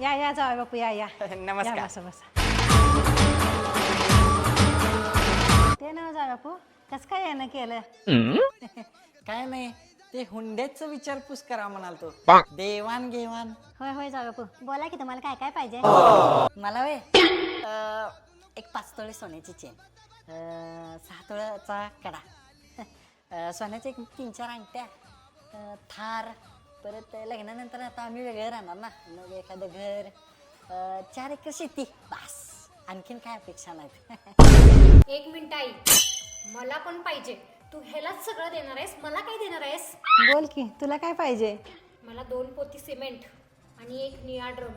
या जाऊ बापू या नमस्कार. बसा बसा. ते ना जाऊ बापू कस काय यानं केलं? काय नाही, ते हुंड्याचं विचारपूस करा म्हणालतो. देवाण घेवाण. होय होय जाऊ बापू बोला की तुम्हाला काय काय पाहिजे? मला वे एक 5 तोळे सोन्याची चेन, 6 तोळ्याचा कडा, सोन्याचे 3-4 अंगठ्या, थार, परत लग्नानंतर आता आम्ही वेगळे राहणार ना, मग एखादं घर, 4 एकर शेती, बस. आणखीन काय अपेक्षा नाहीत. 1 मिनिट आई, मला पण पाहिजे. तू ह्यालाच सगळं देणार आहेस, मला काय देणार आहेस? बोल की तुला काय पाहिजे? मला 2 पोती सिमेंट आणि 1 निळा ड्रम.